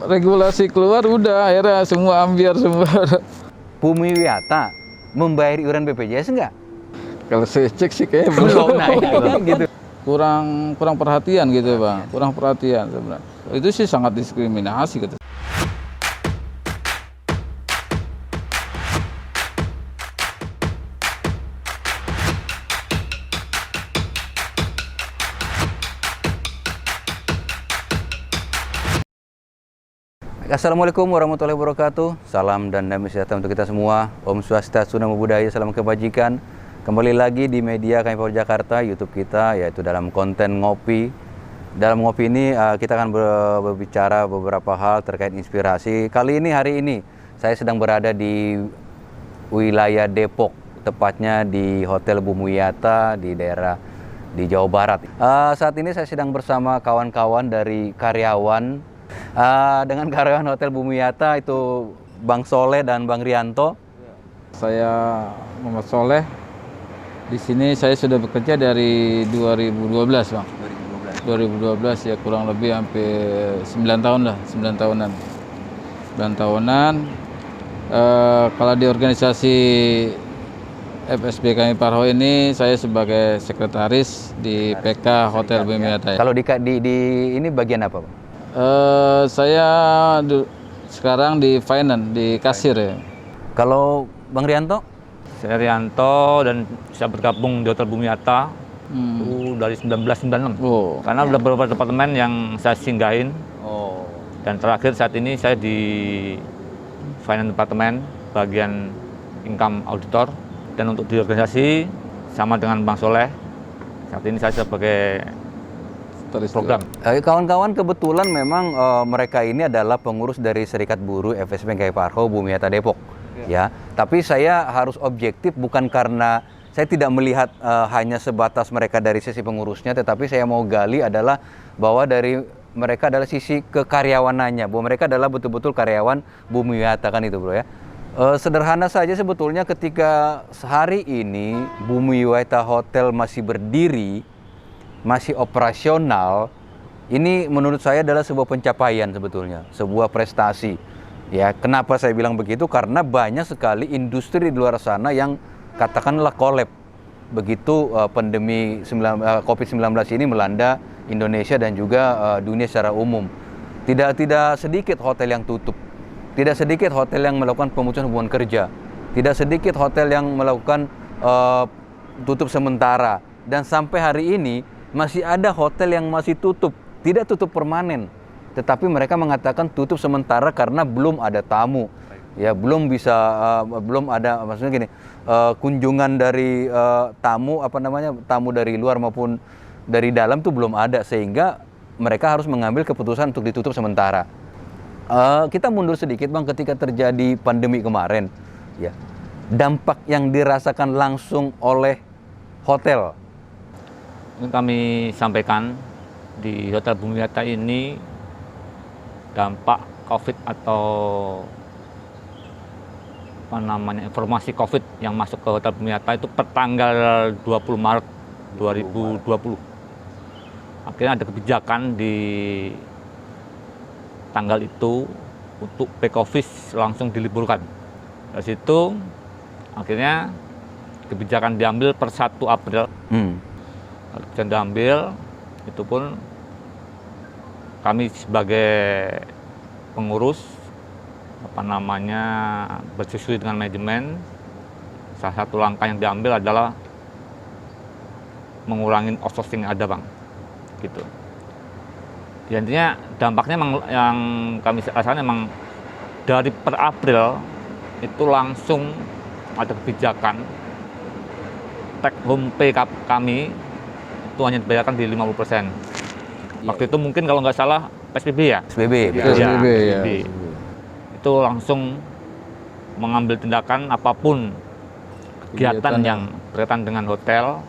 Regulasi keluar udah akhirnya semua ambiar semua. Bumi Wiyata membayar iuran BPJS enggak? Kalau saya cek sih kayaknya Belum, nah ya kan gitu. kurang perhatian gitu Bang, kurang perhatian sebenarnya. Itu sih sangat diskriminasi gitu. Assalamualaikum warahmatullahi wabarakatuh. Salam dan damai sejahtera untuk kita semua. Om Swastiastu, Namo Buddhaya, salam kebajikan. Kembali lagi di media Kami Power Jakarta, YouTube kita, yaitu dalam konten ngopi. Dalam ngopi ini kita akan berbicara beberapa hal terkait inspirasi. Hari ini saya sedang berada di wilayah Depok, tepatnya di Hotel Bumi Wiyata di daerah di Jawa Barat. Saat ini saya sedang bersama kawan-kawan dari karyawan dengan karyawan Hotel Bumi Wiyata, itu Bang Soleh dan Bang Rianto. Saya Muhammad Soleh. Di sini saya sudah bekerja dari 2012, Bang. 2012 ya, kurang lebih hampir 9 tahun lah, 9 tahunan. 9 tahunan. Kalau di organisasi FSB Kami Parho ini saya sebagai sekretaris di PK Hotel Bumi Wiyata. Kalau di ini bagian apa, Bang? Saya sekarang di finance, di kasir ya. Kalau Bang Rianto? Saya Rianto dan saya bergabung di Hotel Bumi Wiyata dari 1996. Karena ada beberapa departemen yang saya singgahin. Dan terakhir saat ini saya di finance departemen bagian income auditor. Dan untuk di organisasi sama dengan Bang Soleh, saat ini saya sebagai program. Kawan-kawan, kebetulan memang mereka ini adalah pengurus dari Serikat Buruh FSB Kami Parho Bumi Wiyata Depok. Ya, tapi saya harus objektif, bukan karena saya tidak melihat hanya sebatas mereka dari sisi pengurusnya, tetapi saya mau gali adalah bahwa dari mereka adalah sisi kekaryawanannya, bahwa mereka adalah betul-betul karyawan Bumi Wiyata, kan itu bro ya. Sederhana saja sebetulnya, ketika sehari ini Bumi Wiyata Hotel masih berdiri, masih operasional, ini menurut saya adalah sebuah pencapaian sebetulnya, sebuah prestasi. Ya, kenapa saya bilang begitu? Karena banyak sekali industri di luar sana yang katakanlah kolab begitu pandemi COVID-19 ini melanda Indonesia dan juga dunia secara umum. Tidak sedikit hotel yang tutup, tidak sedikit hotel yang melakukan pemutusan hubungan kerja, tidak sedikit hotel yang melakukan tutup sementara, dan sampai hari ini masih ada hotel yang masih tutup, tidak tutup permanen, tetapi mereka mengatakan tutup sementara karena belum ada tamu, ya belum bisa, belum ada, maksudnya gini, kunjungan dari tamu dari luar maupun dari dalam tuh belum ada, sehingga mereka harus mengambil keputusan untuk ditutup sementara. Kita mundur sedikit Bang, ketika terjadi pandemi kemarin, ya dampak yang dirasakan langsung oleh hotel. Ini kami sampaikan di Hotel Bumi Wiyata ini, dampak COVID atau informasi COVID yang masuk ke Hotel Bumi Wiyata itu per tanggal 20 Maret 2020. Akhirnya ada kebijakan di tanggal itu untuk back office langsung diliburkan. Dari situ akhirnya kebijakan diambil per 1 April. Kebijakan diambil, itu pun kami sebagai pengurus bersesuai dengan manajemen. Salah satu langkah yang diambil adalah mengurangi outsourcing yang ada Bang, gitu. Jadi intinya dampaknya yang kami rasakan memang dari per April itu langsung ada kebijakan take home pay kami itu hanya dibayarkan di 50%. Waktu itu mungkin kalau nggak salah PSBB ya? PSBB, ya. Itu langsung mengambil tindakan apapun kegiatan yang berkaitan dengan hotel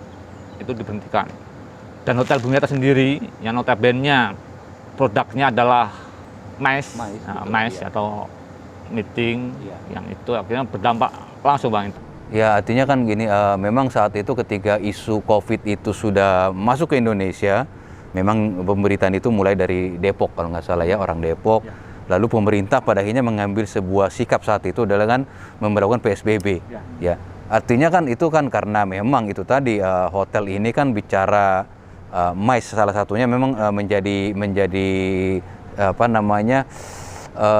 itu diberhentikan. Dan Hotel Bumi Wiyata sendiri yang notabene produknya adalah MICE atau meeting, yang itu akhirnya berdampak langsung Bang. Ya, artinya kan gini, memang saat itu ketika isu COVID itu sudah masuk ke Indonesia, Memang pemberitaan itu mulai dari Depok kalau nggak salah ya, orang Depok. Lalu pemerintah pada akhirnya mengambil sebuah sikap saat itu adalah kan memberlakukan PSBB. Ya, artinya kan itu kan karena memang itu tadi hotel ini kan bicara MICE salah satunya memang menjadi apa namanya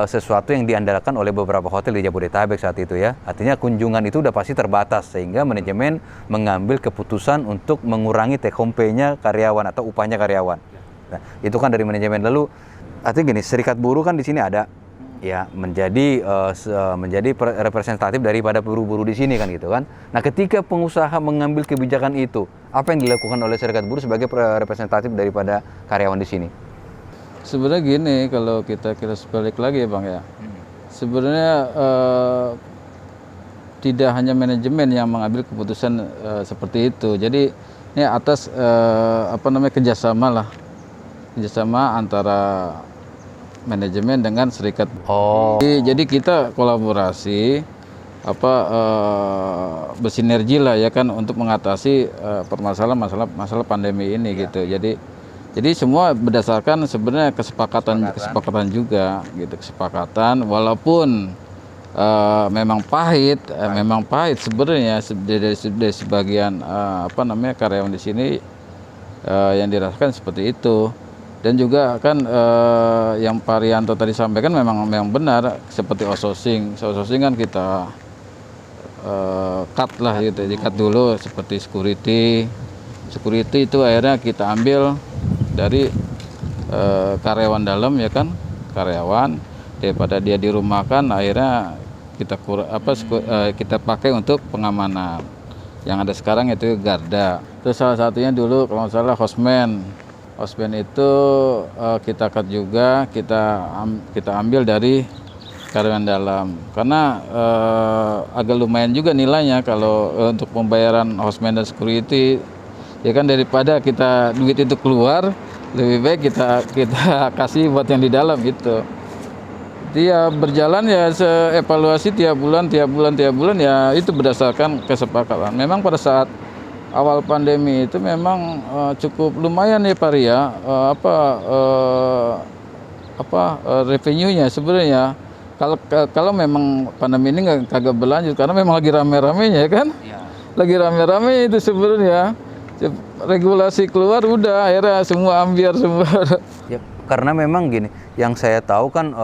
sesuatu yang diandalkan oleh beberapa hotel di Jabodetabek saat itu ya. Artinya kunjungan itu udah pasti terbatas sehingga manajemen mengambil keputusan untuk mengurangi take home pay-nya karyawan atau upahnya karyawan. Nah, itu kan dari manajemen. Lalu artinya gini, serikat buruh kan di sini ada ya menjadi representatif daripada buruh-buruh di sini kan gitu kan. Nah, ketika pengusaha mengambil kebijakan itu, apa yang dilakukan oleh serikat buruh sebagai representatif daripada karyawan di sini? Sebenarnya gini, kalau kita sebalik lagi ya Bang ya. Sebenarnya tidak hanya manajemen yang mengambil keputusan seperti itu. Jadi ini atas kerjasama antara manajemen dengan serikat. Jadi kita kolaborasi bersinergi lah ya kan untuk mengatasi masalah pandemi ini gitu. Jadi semua berdasarkan sebenarnya kesepakatan juga gitu, kesepakatan walaupun memang pahit sebenarnya dari sebagian karyawan di sini yang dirasakan seperti itu. Dan juga kan yang Pak Rianto tadi sampaikan memang benar, seperti outsourcing kan kita cut lah gitu, di-cut dulu seperti security itu akhirnya kita ambil dari karyawan dalam ya kan, karyawan daripada dia dirumahkan akhirnya kita pakai untuk pengamanan. Yang ada sekarang itu garda. Terus salah satunya dulu kalau nggak salah hostman itu kita cut juga, kita ambil dari karyawan dalam karena agak lumayan juga nilainya kalau untuk pembayaran hostman dan security. Ya kan daripada duit itu keluar, lebih baik kita kasih buat yang di dalam gitu. Dia berjalan ya evaluasi tiap bulan ya itu berdasarkan kesepakatan. Memang pada saat awal pandemi itu memang cukup lumayan ya Pak Ria, revenue-nya sebenarnya. Kalau memang pandemi ini kagak berlanjut karena memang lagi rame-ramenya kan. Ya. Lagi rame-rame itu sebenarnya. Regulasi keluar udah akhirnya semua ambiar semua. Ya, karena memang gini, yang saya tahu kan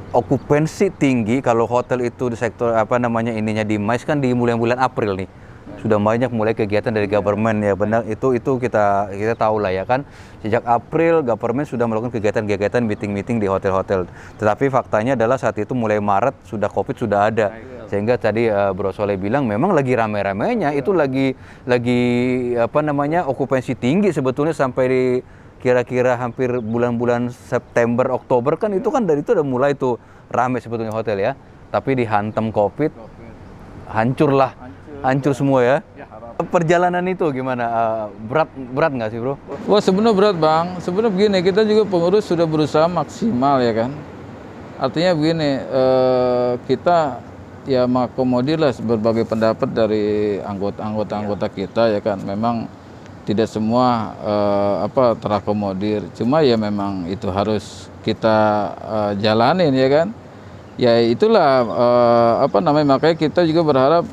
okupansi tinggi kalau hotel itu di sektor ininya di MICE kan di mulai bulan April nih. Sudah banyak mulai kegiatan dari government ya benar itu kita tahu lah ya kan. Sejak April government sudah melakukan kegiatan meeting di hotel-hotel. Tetapi faktanya adalah saat itu mulai Maret sudah Covid sudah ada. Sehingga tadi Bro Soleh bilang memang lagi rame-ramenya itu lagi okupansi tinggi sebetulnya sampai di kira-kira hampir bulan-bulan September Oktober kan itu kan dari itu udah mulai tuh rame sebetulnya hotel ya. Tapi dihantam Covid hancur semua ya. Perjalanan itu gimana? Berat nggak sih Bro? Wah sebenarnya berat Bang. Sebenarnya begini, kita juga pengurus sudah berusaha maksimal ya kan. Artinya begini, kita ya mengakomodir lah berbagai pendapat dari anggota kita ya kan. Memang tidak semua terakomodir. Cuma ya memang itu harus kita jalanin ya kan. Ya itulah makanya kita juga berharap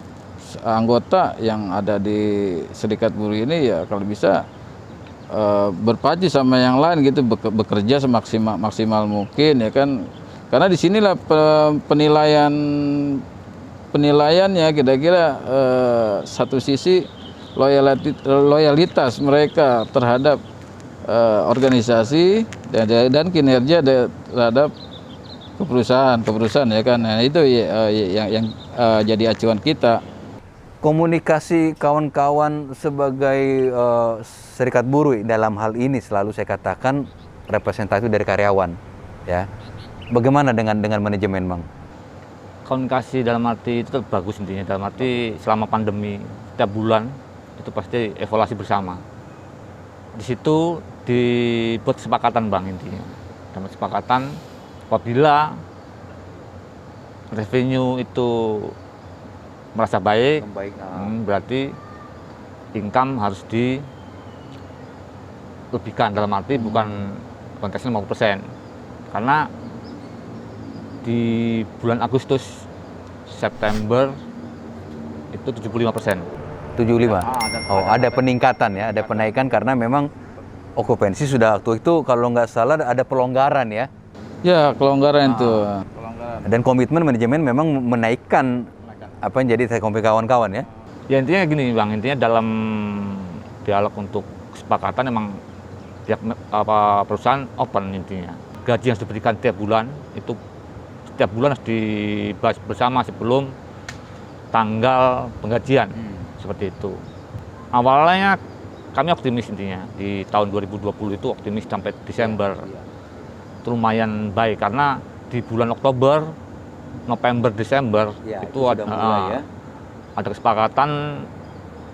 anggota yang ada di serikat buruh ini ya kalau bisa berpacu sama yang lain gitu, bekerja semaksimal mungkin ya kan. Karena di sinilah penilaiannya kira-kira satu sisi loyalitas mereka terhadap organisasi dan kinerja terhadap perusahaan ya kan. Nah itu yang jadi acuan kita. Komunikasi kawan-kawan sebagai serikat buruh dalam hal ini selalu saya katakan representatif dari karyawan ya. Bagaimana dengan manajemen Bang? Komunikasi dalam arti itu tetap bagus intinya, dalam arti selama pandemi setiap bulan itu pasti evaluasi bersama. Di situ dibuat kesepakatan Bang intinya. Dalam kesepakatan apabila revenue itu merasa baik, berarti income harus lebihkan, dalam arti bukan konteksnya 50%. Karena di bulan Agustus, September itu 75%. 75. Oh, ada peningkatan ya, ada penaikan karena memang okupansi sudah waktu itu kalau nggak salah ada pelonggaran ya. Ya, kelonggaran itu. Dan komitmen manajemen memang menaikkan apa yang jadi take home kawan-kawan ya. Ya intinya gini Bang, intinya dalam dialog untuk kesepakatan emang tiap perusahaan open intinya. Gaji yang diberikan tiap bulan itu setiap bulan harus dibahas bersama sebelum tanggal penggajian. Seperti itu. Awalnya kami optimis intinya di tahun 2020 itu optimis sampai Desember. Itu lumayan baik karena di bulan Oktober, November, Desember itu ada kesepakatan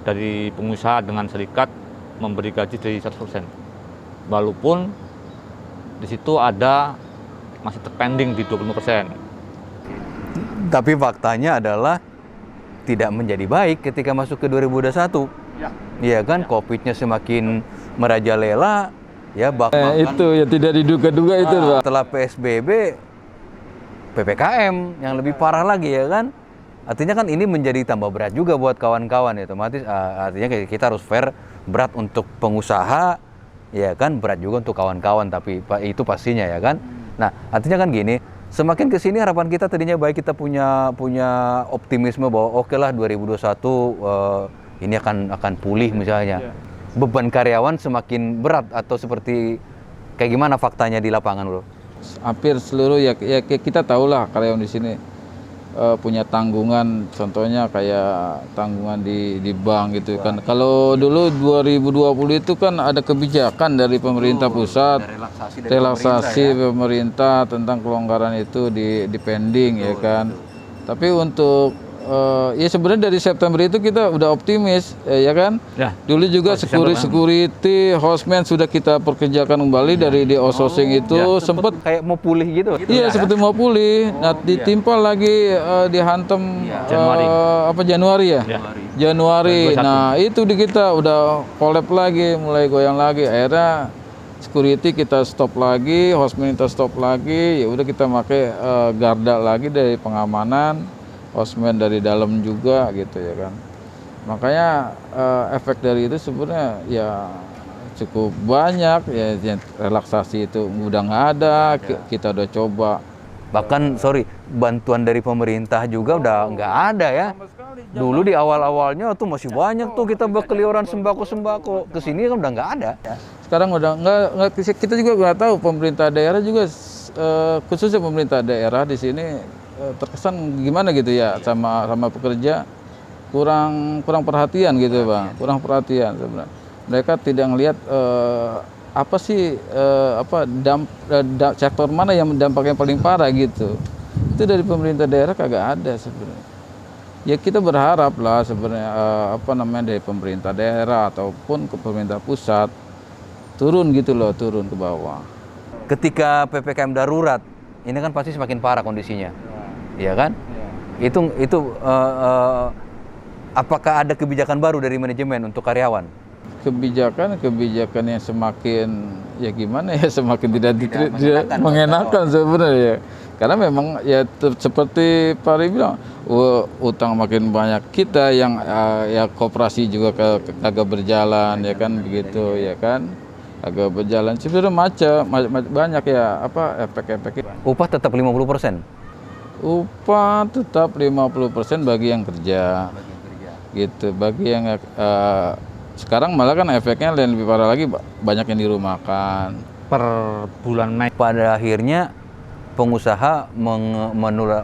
dari pengusaha dengan serikat memberi gaji dari 100%. Walaupun di situ ada masih terpending di 20%. Tapi faktanya adalah tidak menjadi baik ketika masuk ke 2021. Iya kan, COVID-nya semakin merajalela, ya bahkan itu ya tidak diduga-duga itu, Pak. setelah PSBB, PPKM yang lebih parah lagi ya kan. Artinya kan ini menjadi tambah berat juga buat kawan-kawan ya, otomatis artinya kita harus fair, berat untuk pengusaha, ya kan, berat juga untuk kawan-kawan, tapi itu pastinya ya kan. Nah, artinya kan gini, semakin ke sini harapan kita tadinya baik, kita punya optimisme bahwa oke lah 2021 ini akan pulih misalnya. Beban karyawan semakin berat atau seperti kayak gimana faktanya di lapangan, Bro? Hampir seluruh ya kita tahulah karyawan di sini punya tanggungan, contohnya kayak tanggungan di bank gitu kan. Kalau dulu 2020 itu kan ada kebijakan dari pemerintah pusat, relaksasi pemerintah tentang kelonggaran itu di pending ya kan. Tapi untuk ya sebenarnya dari September itu kita udah optimis ya kan. Ya. Dulu juga security, houseman sudah kita perkerjakan kembali dari di outsourcing itu sempat kayak mau pulih gitu. Iya, seperti mau pulih. Nah, ditimpa lagi dihantam Januari ya? Januari. Nah, itu di kita udah collab lagi, mulai goyang lagi. Akhirnya security kita stop lagi, houseman kita stop lagi. Ya udah kita pakai garda lagi dari pengamanan. Houseman dari dalam juga gitu ya kan. Makanya efek dari itu sebenarnya ya cukup banyak ya, relaksasi itu udah nggak ada, kita udah coba. Bahkan bantuan dari pemerintah juga udah nggak ada ya. Dulu di awal-awalnya tuh masih banyak tuh kita berkeliaran sembako-sembako. Kesini kan udah nggak ada. Sekarang udah nggak, kita juga nggak tahu pemerintah daerah juga khususnya pemerintah daerah di sini terkesan gimana gitu ya sama pekerja kurang perhatian gitu Bang, kurang perhatian sebenarnya. Mereka tidak ngelihat apa sih sektor mana yang dampaknya paling parah gitu. Itu dari pemerintah daerah kagak ada sebenarnya. Ya kita berharap lah sebenarnya dari pemerintah daerah ataupun ke pemerintah pusat turun gitu loh, turun ke bawah. Ketika PPKM darurat, ini kan pasti semakin parah kondisinya. Iya kan? Ya. Itu apakah ada kebijakan baru dari manajemen untuk karyawan? Kebijakan yang semakin ya gimana ya, semakin tidak mengenakan sebenarnya. Karena memang ya seperti Pak Ri bilang, utang makin banyak, kita yang ya koperasi juga kagak berjalan ya kan, begitu ya kan. Agak berjalan sebenarnya banyak ya efek-efek. Upah tetap 50%. Upah tetap 50% bagi yang kerja. Gitu. Bagi yang sekarang malah kan efeknya lebih parah lagi, banyak yang dirumahkan. Per bulan Mei pada akhirnya pengusaha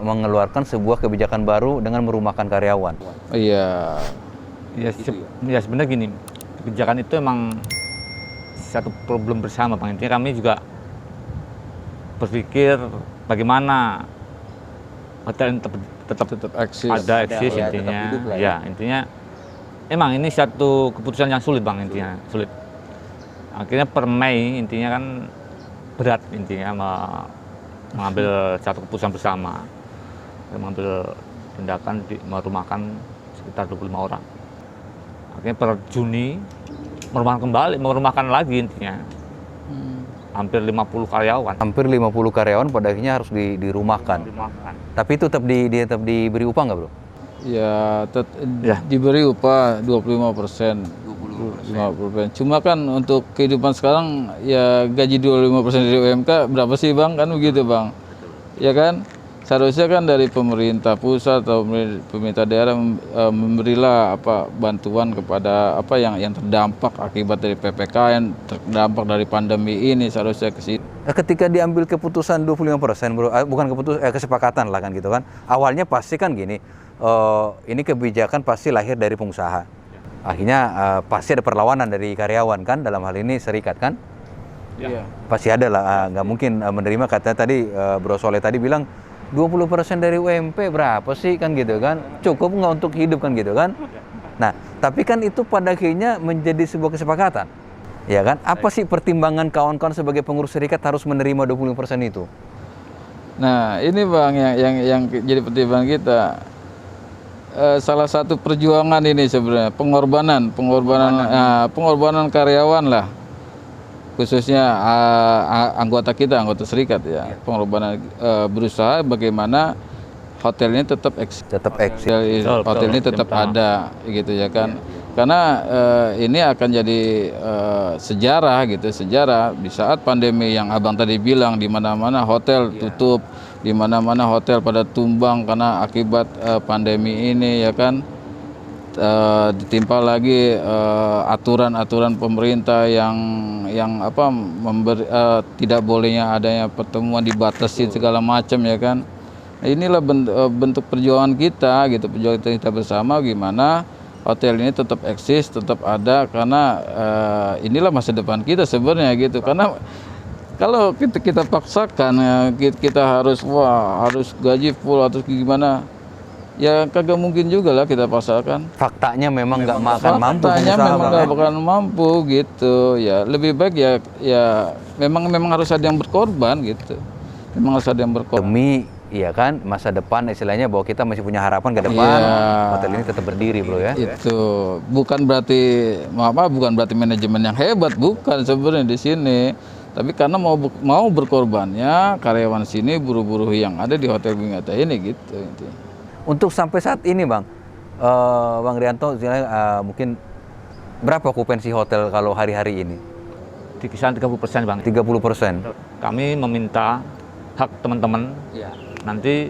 mengeluarkan sebuah kebijakan baru dengan merumahkan karyawan. Iya. Ya sebenarnya gini, kebijakan itu emang satu problem bersama Bang. Intinya kami juga berpikir bagaimana hotel tetap eksis intinya. Ya, intinya emang ini satu keputusan yang sulit Bang, intinya sulit. Akhirnya per Mei intinya kan berat intinya mengambil satu keputusan bersama. Mengambil tindakan merumahkan sekitar 25 orang. Akhirnya per Juni merumahkan lagi intinya. Hampir 50 karyawan. Hampir 50 karyawan pada akhirnya harus dirumahkan. Tapi itu tetap diberi upah nggak, Bro? Ya, diberi upah 25%. 50%. Cuma kan untuk kehidupan sekarang ya gaji 25% dari UMK berapa sih Bang? Kan begitu Bang. Ya kan? Seharusnya kan dari pemerintah pusat atau pemerintah daerah memberilah bantuan kepada yang terdampak akibat dari PPKM, terdampak dari pandemi ini, seharusnya ke situ. Ketika diambil keputusan 25%, Bro, bukan kesepakatan lah kan gitu kan. Awalnya pasti kan gini, ini kebijakan pasti lahir dari pengusaha. Akhirnya pasti ada perlawanan dari karyawan kan, dalam hal ini serikat kan. Iya. Pasti ada lah, nggak mungkin menerima. Katanya tadi Bro Soleh tadi bilang 20% dari UMP berapa sih kan gitu kan, cukup nggak untuk hidup kan gitu kan. Nah tapi kan itu pada akhirnya menjadi sebuah kesepakatan, ya kan. Apa sih pertimbangan kawan-kawan sebagai pengurus serikat harus menerima 20% itu? Nah ini Bang yang jadi pertimbangan kita. Salah satu perjuangan ini sebenarnya pengorbanan karyawan lah, khususnya anggota serikat ya. Pengorbanan berusaha bagaimana hotel ini tetap eksis. Hotel ini tetap ada gitu ya kan. Karena ini akan jadi sejarah gitu, sejarah di saat pandemi yang Abang tadi bilang, di mana-mana hotel tutup, di mana-mana hotel pada tumbang karena akibat pandemi ini ya kan. Ditimpa lagi aturan-aturan pemerintah yang tidak bolehnya adanya pertemuan, dibatasi segala macam ya kan. Nah, inilah bentuk perjuangan kita gitu, perjuangan kita bersama gimana hotel ini tetap eksis, tetap ada, karena inilah masa depan kita sebenarnya gitu. Karena kalau kita paksakan kita harus gaji full atau gimana, ya kagak mungkin juga lah kita paksakan. Faktanya memang nggak makan mampu. Faktanya memang nggak bakalan mampu gitu. Ya lebih baik ya memang harus ada yang berkorban gitu. Memang harus ada yang berkorban. Demi iya kan masa depan, istilahnya bahwa kita masih punya harapan ke depan. Hotel ini tetap berdiri Bro ya. Itu bukan berarti manajemen yang hebat, bukan sebenarnya di sini. Tapi karena mau berkorbannya karyawan sini, buruh-buruh yang ada di Hotel Bumi Atta ini gitu. Untuk sampai saat ini Bang Rianto, mungkin berapa okupansi hotel kalau hari-hari ini? Di kisaran 30% Bang. 30%. Kami meminta hak teman-teman nanti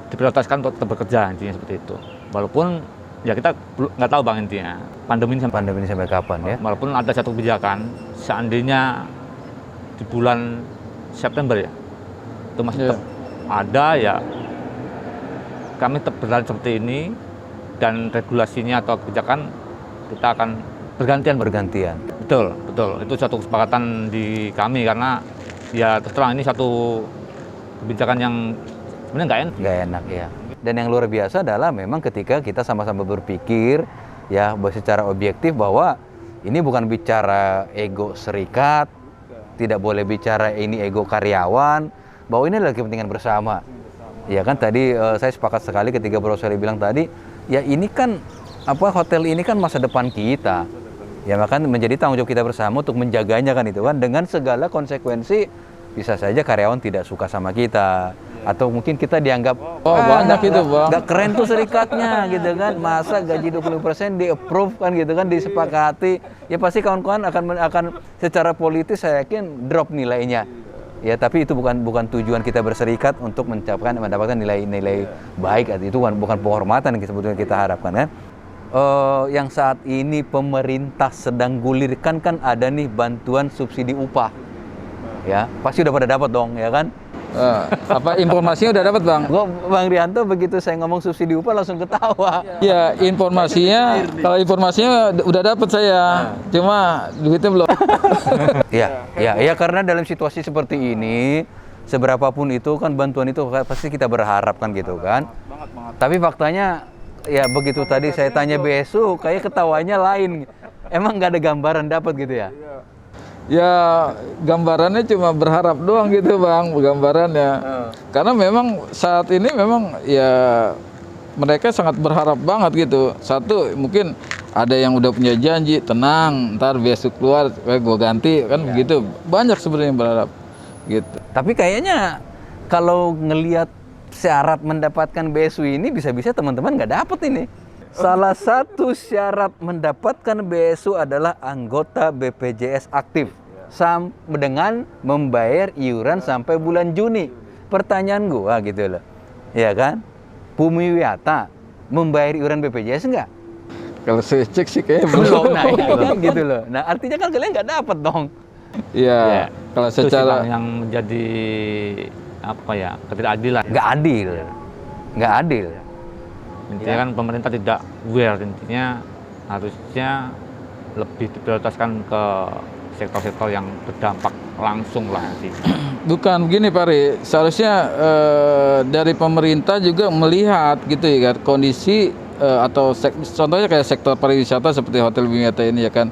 diprioritaskan untuk tetap bekerja, intinya seperti itu. Walaupun ya kita nggak tahu Bang intinya pandemi ini sampai kapan ya. Walaupun ada satu kebijakan, seandainya di bulan September ya itu masih tetap ada ya, kami tetap berjalan seperti ini, dan regulasinya atau kebijakan kita akan bergantian. Betul. Itu satu kesepakatan di kami, karena ya terus terang ini satu kebijakan yang sebenarnya nggak enak ya. Dan yang luar biasa adalah memang ketika kita sama-sama berpikir ya secara objektif bahwa ini bukan bicara ego serikat, tidak boleh bicara ini ego karyawan, bahwa ini adalah kepentingan bersama. Ya kan tadi saya sepakat sekali ketika Bro Soleh bilang tadi, ya ini kan hotel ini kan masa depan kita. Ya makanya menjadi tanggung jawab kita bersama untuk menjaganya kan itu kan, dengan segala konsekuensi. Bisa saja karyawan tidak suka sama kita, atau mungkin kita dianggap banyak itu Bang, nggak keren tuh serikatnya gitu kan, masa gaji 20% di approve kan gitu kan, disepakati. Ya pasti kawan-kawan akan secara politis saya yakin drop nilainya. Ya tapi itu bukan tujuan kita berserikat untuk mendapatkan nilai-nilai baik. Itu bukan penghormatan yang sebetulnya kita harapkan kan. Yang saat ini pemerintah sedang gulirkan kan ada nih bantuan subsidi upah. Ya pasti udah pada dapat dong ya kan. Informasinya udah dapat Bang? Bang Rianto begitu saya ngomong subsidi upah langsung ketawa. Ya kalau informasinya udah dapat saya, cuma duitnya belum. Ya karena dalam situasi seperti ini, seberapapun itu kan bantuan itu pasti kita berharap kan gitu kan. Tapi faktanya ya begitu tadi saya tanya BSU, kayak ketawanya lain. Emang nggak ada gambaran dapat gitu ya? Ya gambarannya cuma berharap doang gitu Bang, gambarannya. Karena memang saat ini memang ya mereka sangat berharap banget gitu. Satu mungkin ada yang udah punya janji, tenang, ntar besok keluar, gue ganti, kan begitu. Banyak sebenarnya yang berharap gitu. Tapi kayaknya kalau ngelihat syarat mendapatkan BSU ini bisa-bisa teman-teman nggak dapet ini. Salah satu syarat mendapatkan BSU adalah anggota BPJS aktif dengan membayar iuran sampai bulan Juni. Pertanyaan gua gitu loh, ya kan? Bumi Wiyata membayar iuran BPJS enggak? Kalau saya cek sih kayaknya Belum, nah ya kan gitu loh. Nah artinya kan kalian nggak dapet dong. Iya, kalau Itu sih, secara Bang, yang menjadi apa ya, ketidakadilan. Nggak adil, nggak adil. Intinya kan pemerintah tidak aware, intinya harusnya lebih diprioritaskan ke sektor-sektor yang berdampak langsung lah nanti. bukan begini Pak Ri, seharusnya dari pemerintah juga melihat gitu ya kan kondisi atau contohnya kayak sektor pariwisata seperti Hotel Bumi Wiyata ini ya kan.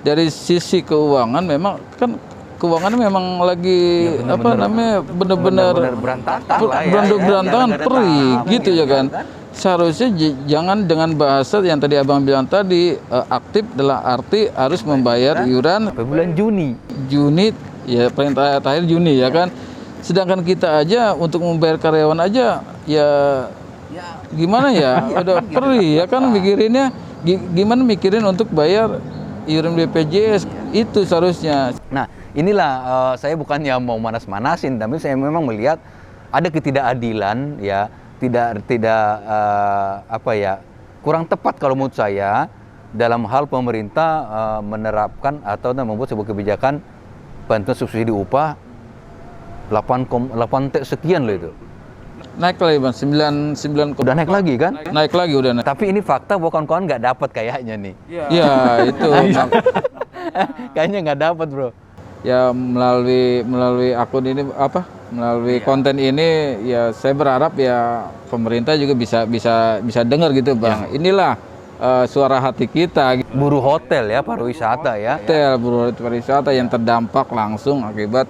Dari sisi keuangan memang kan keuangannya memang lagi benar-benar berantakan lah ya, berantakan perih gitu ya kan. Seharusnya jangan dengan bahasa yang tadi Abang bilang tadi aktif dalam arti harus membayar iuran sampai bulan Juni ya paling terakhir Juni ya kan. Sedangkan kita aja untuk membayar karyawan aja ya gimana ya udah perih ya kan mikirinnya gimana mikirin untuk bayar iuran BPJS itu seharusnya. Nah inilah saya bukannya mau manas-manasin, tapi saya memang melihat ada ketidakadilan ya, tidak kurang tepat kalau menurut saya dalam hal pemerintah menerapkan atau membuat sebuah kebijakan bantuan subsidi upah 8 sekian loh itu. Naik lagi Bang, 9 udah naik lagi kan? Naik lagi udah naik. Tapi ini fakta bahwa kawan-kawan nggak dapat kayaknya nih. Iya itu. Kayaknya nggak dapat bro. Ya melalui akun ini melalui konten ini ya saya berharap ya pemerintah juga bisa dengar gitu Bang. Inilah suara hati kita. Buruh hotel ya, pariwisata ya. Hotel, buruh pariwisata yang terdampak langsung akibat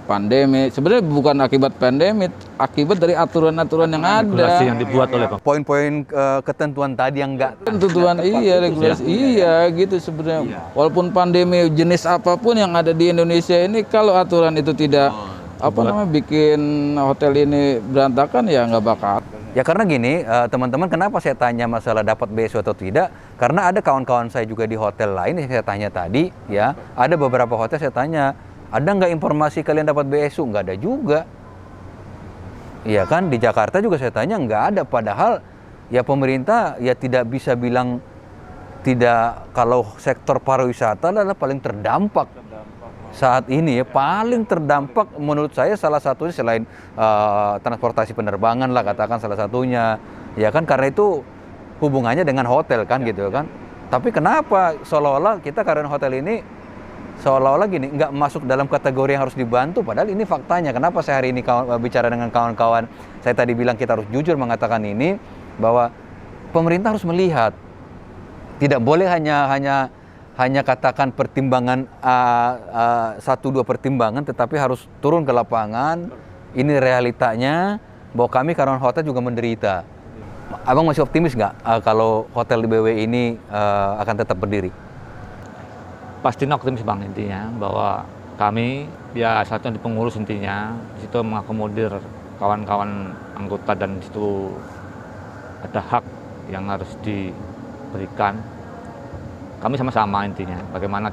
pandemi. Sebenarnya bukan akibat pandemi, akibat dari aturan-aturan yang ada. Regulasi yang dibuat oleh Bang. Poin-poin ketentuan tadi yang nggak Ketentuan regulasi gitu sebenarnya. Walaupun pandemi jenis apapun yang ada di Indonesia ini, kalau aturan itu tidak bikin hotel ini berantakan ya nggak bakal. Ya karena gini, teman-teman, kenapa saya tanya masalah dapat BSU atau tidak? Karena ada kawan-kawan saya juga di hotel lain yang saya tanya tadi, ya. Ada beberapa hotel saya tanya, ada nggak informasi kalian dapat BSU? Nggak ada juga. Iya kan, di Jakarta juga saya tanya nggak ada. Padahal ya pemerintah ya tidak bisa bilang tidak, kalau sektor pariwisata adalah paling terdampak saat ini ya, paling terdampak menurut saya salah satunya selain transportasi penerbangan lah katakan salah satunya. Ya kan, karena itu hubungannya dengan hotel kan gitu kan. Tapi kenapa seolah-olah kita karena hotel ini seolah-olah gini, nggak masuk dalam kategori yang harus dibantu, padahal ini faktanya. Kenapa saya hari ini bicara dengan kawan-kawan, saya tadi bilang kita harus jujur mengatakan ini, bahwa pemerintah harus melihat, tidak boleh hanya katakan pertimbangan 1-2 pertimbangan, tetapi harus turun ke lapangan. Ini realitanya, bahwa kami karyawan hotel juga menderita. Abang masih optimis nggak kalau hotel di BW ini akan tetap berdiri? Pasti optimis Bang, intinya bahwa kami ya satunya di pengurus intinya di situ mengakomodir kawan-kawan anggota, dan di situ ada hak yang harus diberikan. Kami sama-sama intinya bagaimana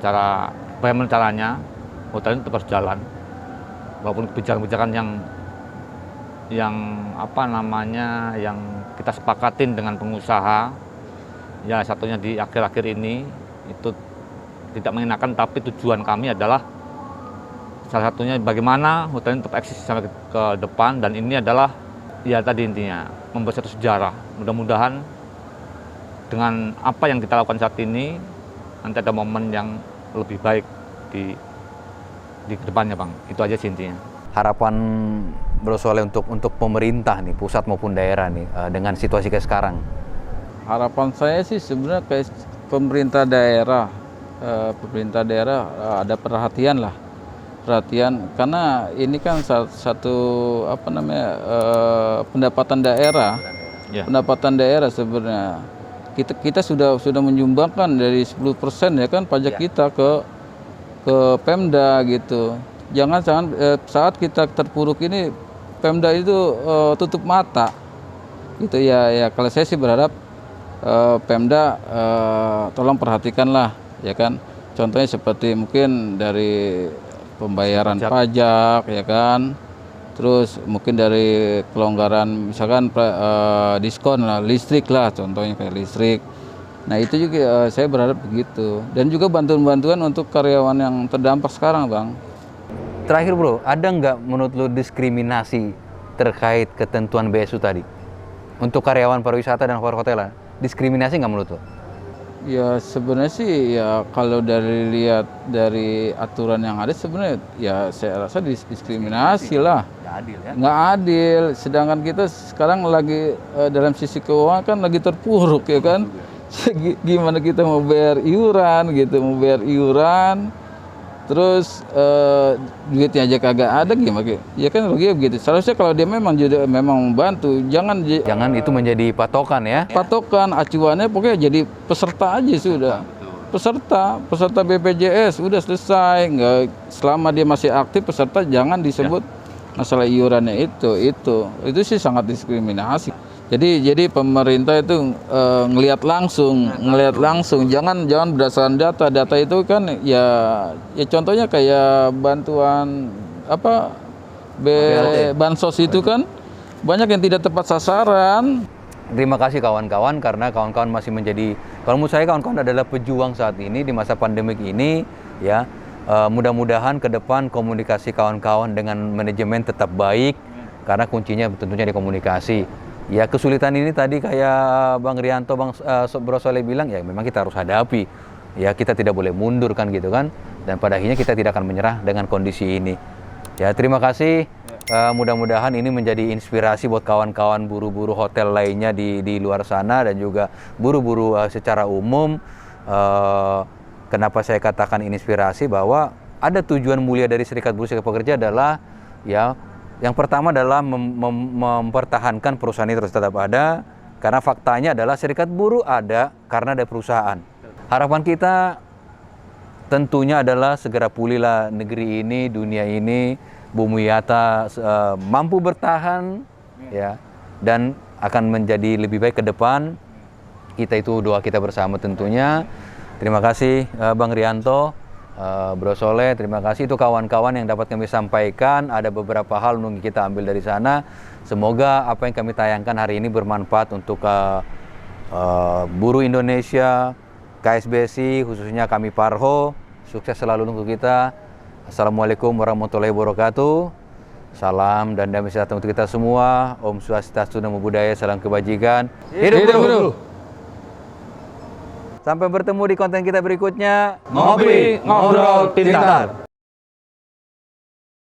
caranya hotel ini tetap harus jalan, walaupun kebijakan-kebijakan yang kita sepakatin dengan pengusaha ya satunya di akhir-akhir ini itu tidak mengenakan, tapi tujuan kami adalah salah satunya bagaimana hotel ini tetap eksis sampai ke depan, dan ini adalah ya tadi intinya membuat satu sejarah. Mudah-mudahan dengan apa yang kita lakukan saat ini nanti ada momen yang lebih baik di depannya Bang. Itu aja sih intinya. Harapan Bro Soleh untuk pemerintah nih, pusat maupun daerah nih, dengan situasi kayak sekarang. Harapan saya sih sebenarnya kayak pemerintah daerah ada perhatian karena ini kan satu pendapatan daerah sebenarnya. kita sudah menyumbangkan dari 10% ya kan pajak kita ke Pemda gitu. Jangan saat kita terpuruk ini Pemda itu tutup mata. Gitu ya kalau saya sih berharap Pemda tolong perhatikanlah ya kan. Contohnya seperti mungkin dari pembayaran pajak ya kan. Terus mungkin dari kelonggaran misalkan diskon lah listrik lah contohnya kayak listrik. Nah itu juga saya berharap begitu. Dan juga bantuan-bantuan untuk karyawan yang terdampak sekarang Bang. Terakhir bro, ada nggak menurut lo diskriminasi terkait ketentuan BSU tadi? Untuk karyawan pariwisata dan perhotelan, diskriminasi nggak menurut lo? Ya sebenarnya sih ya kalau lihat dari aturan yang ada sebenarnya ya saya rasa diskriminasi lah. Nggak adil ya? Nggak adil, sedangkan kita sekarang lagi dalam sisi keuangan kan lagi terpuruk ya kan. Gimana kita mau bayar iuran gitu, terus duitnya aja kagak ada gimana? Ya kan logiknya begitu. Seharusnya kalau dia memang membantu, jangan itu menjadi patokan ya. Patokan acuannya pokoknya jadi peserta aja sudah. Peserta BPJS udah selesai. Nggak, selama dia masih aktif peserta jangan disebut masalah iurannya itu sih sangat diskriminasi. Jadi pemerintah itu ngelihat langsung, jangan berdasarkan data itu kan ya contohnya kayak bantuan bansos itu kan banyak yang tidak tepat sasaran. Terima kasih kawan-kawan karena kawan-kawan masih menjadi, kalau menurut saya kawan-kawan adalah pejuang saat ini di masa pandemik ini ya. Mudah-mudahan ke depan komunikasi kawan-kawan dengan manajemen tetap baik karena kuncinya tentunya di komunikasi. Ya kesulitan ini tadi kayak Bang Rianto, Bro Soleh bilang ya memang kita harus hadapi. Ya kita tidak boleh mundur kan gitu kan. Dan pada akhirnya kita tidak akan menyerah dengan kondisi ini. Ya terima kasih. Mudah-mudahan ini menjadi inspirasi buat kawan-kawan buru-buru hotel lainnya di luar sana dan juga buru-buru secara umum. Kenapa saya katakan inspirasi bahwa ada tujuan mulia dari Serikat Buruh Serikat Pekerja adalah ya yang pertama adalah mempertahankan perusahaan itu tetap ada karena faktanya adalah serikat buruh ada karena ada perusahaan. Harapan kita tentunya adalah segera pulihlah negeri ini, dunia ini, Bumi Yata mampu bertahan ya dan akan menjadi lebih baik ke depan. Kita itu doa kita bersama tentunya. Terima kasih Bang Rianto. Bro Soleh, terima kasih. Itu kawan-kawan yang dapat kami sampaikan. Ada beberapa hal yang kita ambil dari sana. Semoga apa yang kami tayangkan hari ini bermanfaat untuk buruh Indonesia, KSBSI, khususnya kami Parho. Sukses selalu untuk kita. Assalamualaikum warahmatullahi wabarakatuh. Salam dan damai sejahtera untuk kita semua. Om Swastiastu, Namo Buddhaya, salam kebajikan. Hidup buruh! Sampai bertemu di konten kita berikutnya. Ngopi, ngobrol, pintar.